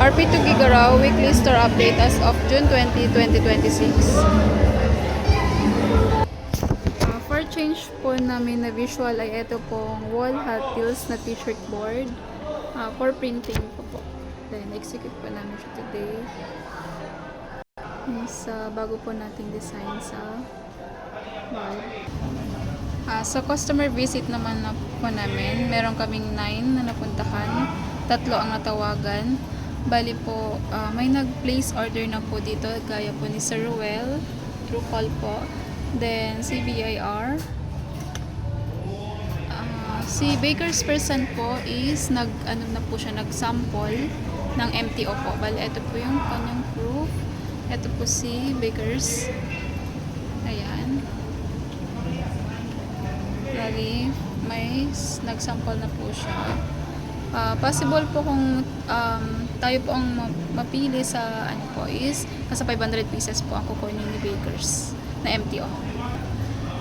RP2 Gigaraw weekly store update as of June 20, 2026. For change po namin na visual ay ito pong wall Hot Wheels na t-shirt board for printing po. Then execute po namin siya today. Sa bago po nating design sa board. Sa customer visit naman na po namin, meron kaming 9 na napuntahan, 3 ang natawagan. Bali po, may nag-place order na po dito, gaya po ni Sir Ruel, through call po. Then, si BIR. Si Baker's person po is nag-sample ng MTO po. Bali, ito po yung kanyang proof. Ito po si Baker's. Ayan. Bali, may nag-sample na po siya. Possible po kung tayo po ang mapili sa ano po is nasa 500 pieces po ang kukunin ni Baker's na MTO.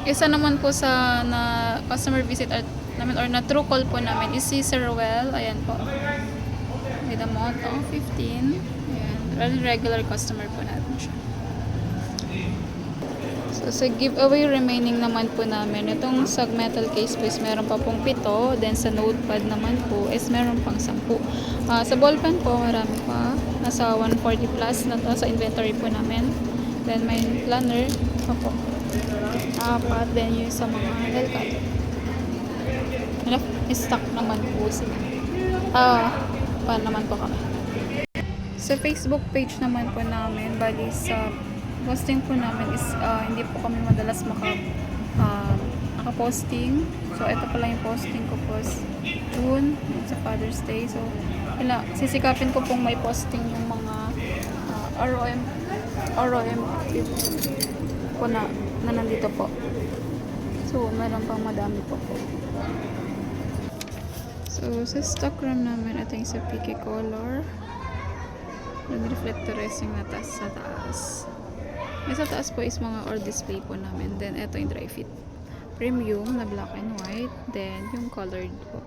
Isa naman po sa na customer visit namin or na true call po namin is si Sir Ruel. Ayan po. With amount of 15. Ayan. Regular customer po natin siya. So, sa giveaway remaining naman po namin, itong sa metal case po is meron pa pong 7. Then sa notepad naman po is meron pang 10. Sa ballpen po, marami pa. Nasa 140 plus na to sa inventory po namin. Then may planner pa po. 4. Then yung sa mga nail cutter. Stock naman po sila. Pa naman po kami. Sa Facebook page naman po namin, bali sa posting po namin is hindi po kami madalas maka-posting. So, ito pala yung posting ko po June sa Father's Day. So, sisikapin ko pong may posting yung mga ROM po na nandito po. So, meron pang madami po. So, sa stock room namin, ito yung sa PK Color. Yung reflectorizing na sa taas. Yung sa taas po is mga or display po namin. Then, ito yung dry fit. Premium na black and white. Then, yung colored po.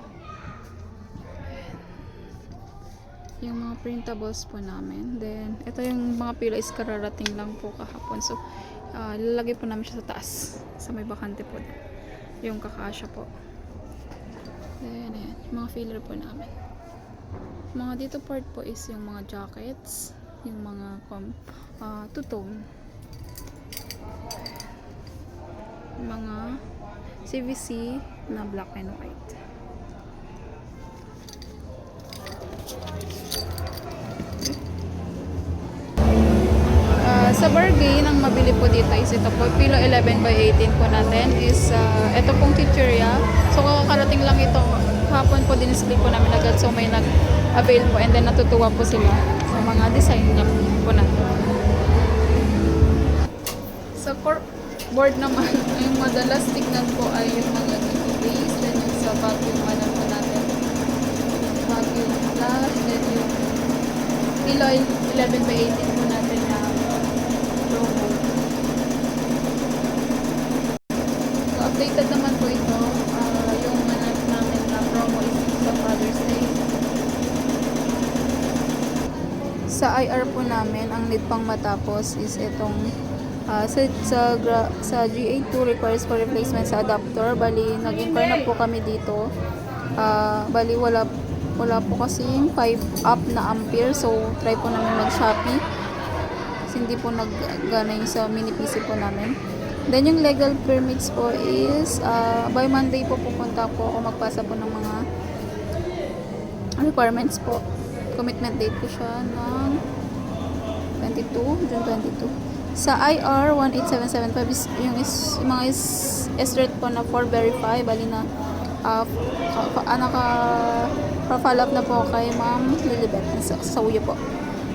Yung mga printables po namin. Then, ito yung mga pila is kararating lang po kahapon. So, lalagay po namin siya sa taas. Sa may bakante po. Yung kakasya po. Then, ayan. Yung mga filler po namin. Mga dito part po is yung mga jackets. Yung mga two-tone. Mga CVC na black and white. Sa bargain, ang mabili po dito is ito po, Pilo 11 by 18 po natin is ito pong teacherya. So kakarating lang ito hapon po, din-display po namin agad, so may nag-avail po and then natutuwa po sila sa mga design na po natin. Sa board naman, yung madalas tignan po ay yung mga base, then yung sa vacuum po natin, vacuum plus, then yung Pilo 11 by 18 po natin na promo. So updated naman po ito, yung namin na promo is sa Father's Day. Sa IR po namin, ang need pang matapos is itong sa GA2 requires for replacement sa adapter. Bali, nag-inquire na po kami dito. Bali, wala po kasi 5 up na ampere. So, try po namin mag-Shopee. Kasi hindi po nag-gana yung sa mini PC po namin. Then, yung legal permits po is by Monday po pupunta po ako magpasa po ng mga requirements po. Commitment date po siya ng June 22. Sa IR 18775 is yung mga SRET po na for verify. Bali na naka-follow up na po kay Ma'am Lilibet sa Uyo po.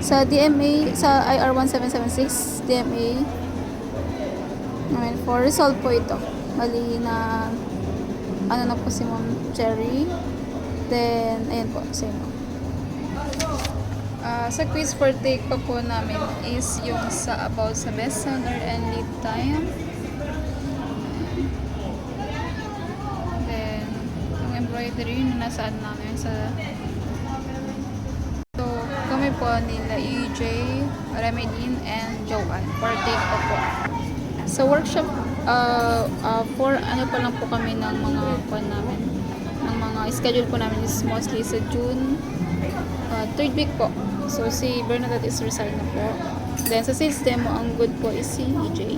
Sa DMA, sa IR 1776 DMA, for resolve po ito. Bali na na po si Ma'am Cherry. Then ayan po, same. Sa quiz for take pa po namin is yung sa about sa bestseller and lead time. Then, yung embroidery na nasaan namin sa... So, kami po nila EJ, Remedine, and Joanne for take ko po. Sa workshop, for ano pa lang po kami ng mga pan namin, ng mga schedule po namin is mostly sa June, third week po. So si Bernadette is resign na po. Then sa sales demo, ang good po is si EJ.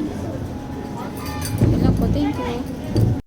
Yun lang po, thank you.